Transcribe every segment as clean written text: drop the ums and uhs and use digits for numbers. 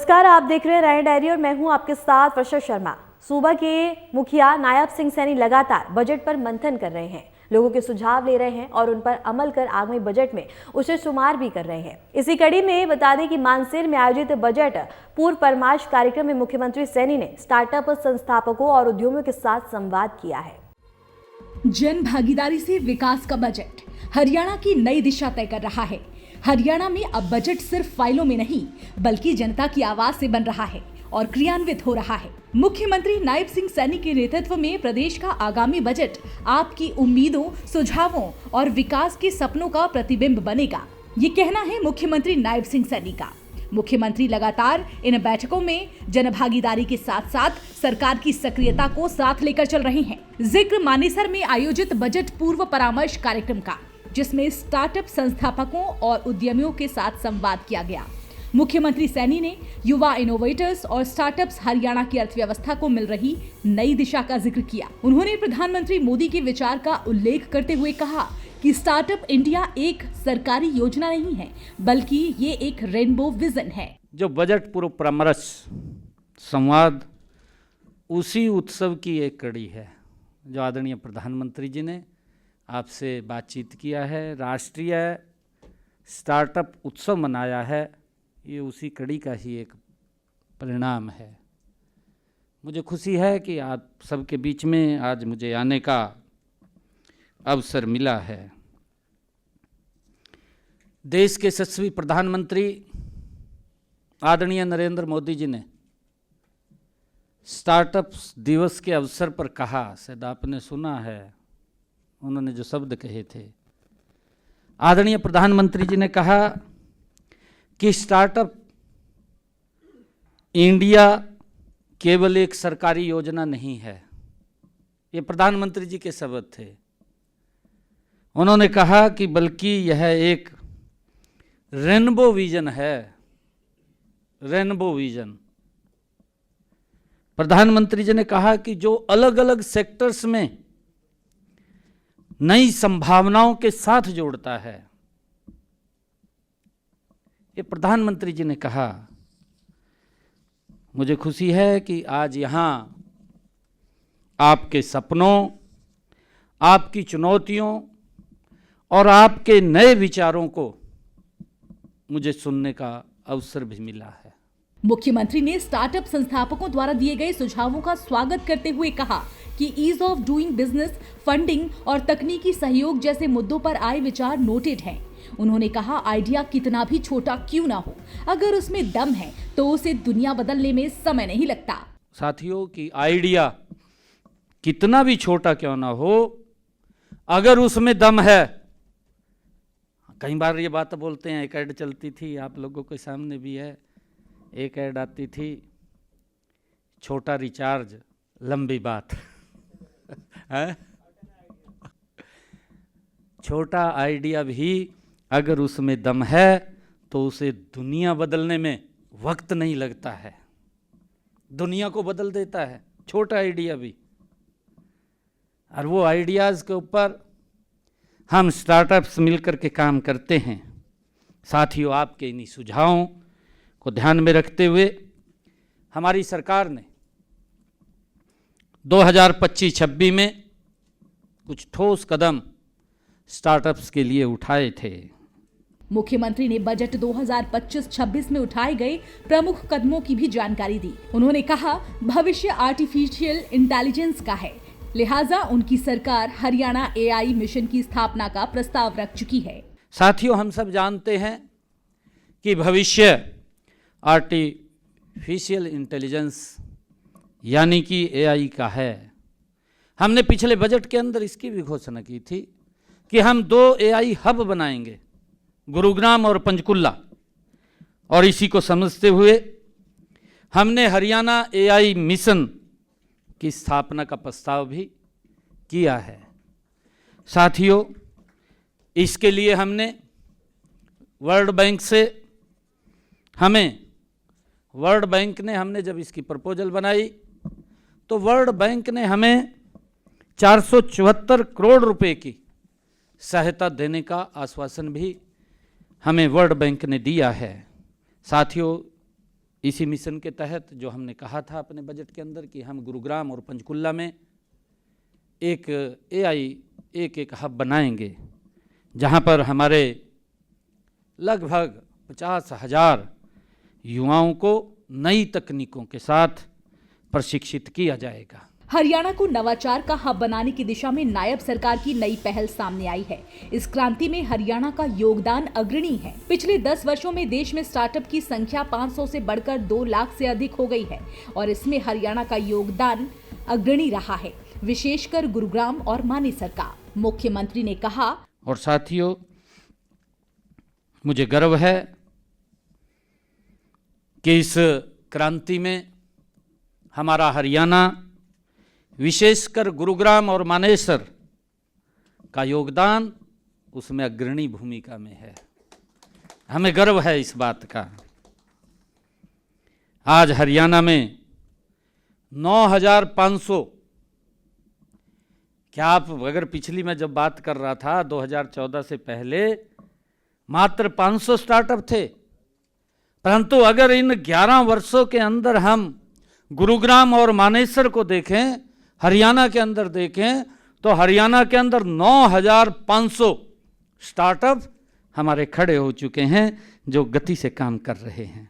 नमस्कार, आप देख रहे हैं राय डायरी और मैं हूं आपके साथ वर्षा शर्मा। सूबा के मुखिया नायब सिंह सैनी लगातार बजट पर मंथन कर रहे हैं, लोगों के सुझाव ले रहे हैं और उन पर अमल कर आगामी बजट में उसे शुमार भी कर रहे हैं। इसी कड़ी में बता दें कि मानसेर में आयोजित बजट पूर्व परामर्श कार्यक्रम में मुख्यमंत्री सैनी ने स्टार्टअप संस्थापकों और उद्यमियों के साथ संवाद किया है। जन भागीदारी से विकास का बजट हरियाणा की नई दिशा तय कर रहा है। हरियाणा में अब बजट सिर्फ फाइलों में नहीं बल्कि जनता की आवाज से बन रहा है और क्रियान्वित हो रहा है। मुख्यमंत्री नायब सिंह सैनी के नेतृत्व में प्रदेश का आगामी बजट आपकी उम्मीदों, सुझावों और विकास के सपनों का प्रतिबिंब बनेगा, ये कहना है मुख्यमंत्री नायब सिंह सैनी का। मुख्यमंत्री लगातार इन बैठकों में जनभागीदारी के साथ साथ सरकार की सक्रियता को साथ लेकर चल रहे हैं। जिक्र मानेसर में आयोजित बजट पूर्व परामर्श कार्यक्रम का, जिसमें स्टार्टअप संस्थापकों और उद्यमियों के साथ संवाद किया गया। मुख्यमंत्री सैनी ने युवा इनोवेटर्स और स्टार्टअप्स हरियाणा की अर्थव्यवस्था को मिल रही नई दिशा का जिक्र किया। उन्होंने प्रधानमंत्री मोदी के विचार का उल्लेख करते हुए कहा कि स्टार्टअप इंडिया एक सरकारी योजना नहीं है बल्कि ये एक रेनबो विजन है। जो बजट पूर्व परामर्श संवाद उसी उत्सव की एक कड़ी है जो आदरणीय प्रधानमंत्री जी ने आपसे बातचीत किया है। राष्ट्रीय स्टार्टअप उत्सव मनाया है, ये उसी कड़ी का ही एक परिणाम है। मुझे खुशी है कि आप सबके बीच में आज मुझे आने का अवसर मिला है। देश के यशस्वी प्रधानमंत्री आदरणीय नरेंद्र मोदी जी ने स्टार्टअप दिवस के अवसर पर कहा, शायद आपने सुना है, उन्होंने जो शब्द कहे थे, आदरणीय प्रधानमंत्री जी ने कहा कि स्टार्टअप इंडिया केवल एक सरकारी योजना नहीं है। ये प्रधानमंत्री जी के शब्द थे। उन्होंने कहा कि बल्कि यह एक रेनबो विजन है, रेनबो विजन। प्रधानमंत्री जी ने कहा कि जो अलग अलग सेक्टर्स में नई संभावनाओं के साथ जोड़ता है, ये प्रधानमंत्री जी ने कहा। मुझे खुशी है कि आज यहाँ आपके सपनों, आपकी चुनौतियों और आपके नए विचारों को मुझे सुनने का अवसर भी मिला है। मुख्यमंत्री ने स्टार्टअप संस्थापकों द्वारा दिए गए सुझावों का स्वागत करते हुए कहा कि ease of doing business, funding और तकनीकी सहयोग जैसे मुद्दों पर आए विचार नोटेड हैं। उन्होंने कहा, आइडिया कितना भी छोटा क्यों ना हो, अगर उसमें दम है तो उसे दुनिया बदलने में समय नहीं लगता। साथियों की आइडिया कितना भी छोटा क्यों ना हो, अगर उसमें दम है। कई बार ये बात बोलते हैं, एक ऐड चलती थी, आप लोगों के सामने भी है, एक ऐड आती थी, छोटा रिचार्ज लंबी बात है? छोटा आइडिया भी अगर उसमें दम है तो उसे दुनिया बदलने में वक्त नहीं लगता है, दुनिया को बदल देता है छोटा आइडिया भी। और वो आइडियाज़ के ऊपर हम स्टार्टअप्स मिलकर के काम करते हैं। साथियों, आपके इन्हीं सुझावों को ध्यान में रखते हुए हमारी सरकार ने 2025-26 में कुछ ठोस कदम स्टार्टअप्स के लिए उठाए थे। मुख्यमंत्री ने बजट 2025-26 में उठाए गए प्रमुख कदमों की भी जानकारी दी। उन्होंने कहा, भविष्य आर्टिफिशियल इंटेलिजेंस का है, लिहाजा उनकी सरकार हरियाणा एआई मिशन की स्थापना का प्रस्ताव रख चुकी है। साथियों, हम सब जानते हैं कि भविष्य आर्टिफिशियल इंटेलिजेंस यानी कि एआई का है। हमने पिछले बजट के अंदर इसकी भी घोषणा की थी कि हम 2 एआई हब बनाएंगे, गुरुग्राम और पंचकुला, और इसी को समझते हुए हमने हरियाणा एआई मिशन की स्थापना का प्रस्ताव भी किया है। साथियों, इसके लिए हमने वर्ल्ड बैंक ने हमने जब इसकी प्रपोजल बनाई तो वर्ल्ड बैंक ने हमें 474 करोड़ रुपए की सहायता देने का आश्वासन भी हमें वर्ल्ड बैंक ने दिया है। साथियों, इसी मिशन के तहत जो हमने कहा था अपने बजट के अंदर कि हम गुरुग्राम और पंचकुला में एक AI एक हब बनाएंगे, जहां पर हमारे लगभग 50,000 युवाओं को नई तकनीकों के साथ प्रशिक्षित किया जाएगा। हरियाणा को नवाचार का हब बनाने की दिशा में नायब सरकार की नई पहल सामने आई है। इस क्रांति में हरियाणा का योगदान अग्रणी है। पिछले 10 वर्षों में देश में स्टार्टअप की संख्या 500 से बढ़कर 2 लाख से अधिक हो गई है और इसमें हरियाणा का योगदान अग्रणी रहा है, विशेषकर गुरुग्राम और मानेसर का। मुख्यमंत्री ने कहा, और साथियों, मुझे गर्व है कि इस क्रांति में हमारा हरियाणा, विशेषकर गुरुग्राम और मानेसर का योगदान उसमें अग्रणी भूमिका में है। हमें गर्व है इस बात का। आज हरियाणा में 9,500, क्या आप अगर पिछली मैं जब बात कर रहा था 2014 से पहले मात्र 500 स्टार्टअप थे, परंतु अगर इन 11 वर्षों के अंदर हम गुरुग्राम और मानेसर को देखें, हरियाणा के अंदर देखें, तो हरियाणा के अंदर 9,500 स्टार्टअप हमारे खड़े हो चुके हैं जो गति से काम कर रहे हैं।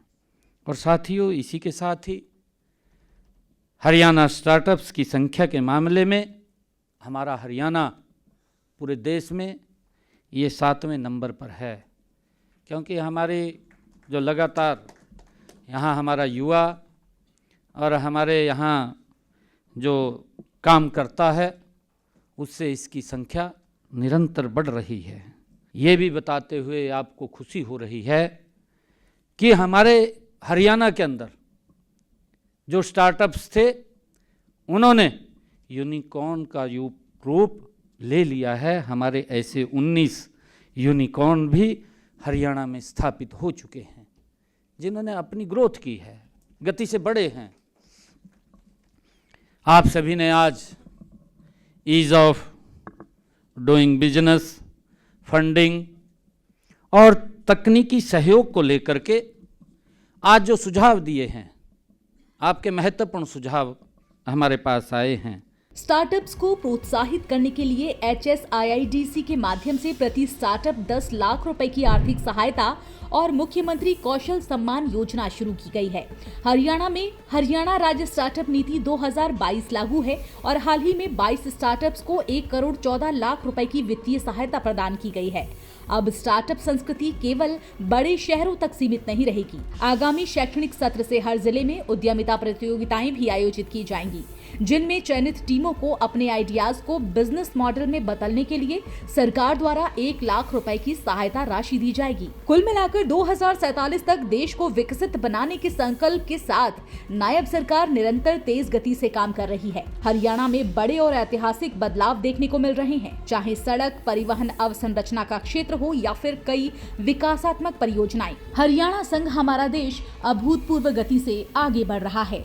और साथियों, इसी के साथ ही हरियाणा स्टार्टअप्स की संख्या के मामले में हमारा हरियाणा पूरे देश में ये 7वें नंबर पर है, क्योंकि हमारे जो लगातार यहाँ हमारा युवा और हमारे यहाँ जो काम करता है उससे इसकी संख्या निरंतर बढ़ रही है। ये भी बताते हुए आपको खुशी हो रही है कि हमारे हरियाणा के अंदर जो स्टार्टअप्स थे उन्होंने यूनिकॉर्न का रूप ले लिया है। हमारे ऐसे 19 यूनिकॉर्न भी हरियाणा में स्थापित हो चुके हैं, जिन्होंने अपनी ग्रोथ की है, गति से बढ़े हैं। आप सभी ने आज ease of doing business, funding और तकनीकी सहयोग को लेकर के आज जो सुझाव दिए हैं, आपके महत्वपूर्ण सुझाव हमारे पास आए हैं। स्टार्टअप्स को प्रोत्साहित करने के लिए HSIIDC के माध्यम से प्रति स्टार्टअप 10 लाख रुपए की आर्थिक सहायता और मुख्यमंत्री कौशल सम्मान योजना शुरू की गई है। हरियाणा में हरियाणा राज्य स्टार्टअप नीति 2022 लागू है और हाल ही में 22 स्टार्टअप्स को 1 करोड़ 14 लाख रुपए की वित्तीय सहायता प्रदान की गई है। अब स्टार्टअप संस्कृति केवल बड़े शहरों तक सीमित नहीं रहेगी। आगामी शैक्षणिक सत्र से हर जिले में उद्यमिता प्रतियोगिताएं भी आयोजित की जाएंगी, जिनमें चयनित टीमों को अपने आइडियाज को बिजनेस मॉडल में बदलने के लिए सरकार द्वारा 1 लाख रुपए की सहायता राशि दी जाएगी। कुल मिलाकर 2047 तक देश को विकसित बनाने के संकल्प के साथ नायब सरकार निरंतर तेज गति से काम कर रही है। हरियाणा में बड़े और ऐतिहासिक बदलाव देखने को मिल रहे हैं, चाहे सड़क, परिवहन, अवसंरचना का क्षेत्र हो या फिर कई विकासात्मक परियोजनाएं। हरियाणा संग हमारा देश अभूतपूर्व गति से आगे बढ़ रहा है।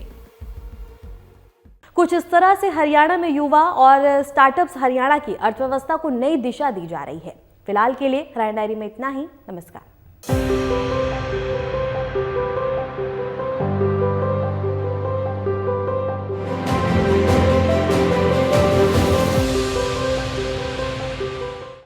कुछ इस तरह से हरियाणा में युवा और स्टार्टअप्स हरियाणा की अर्थव्यवस्था को नई दिशा दी जा रही है। फिलहाल के लिए हरियाणा डायरी में इतना ही। नमस्कार।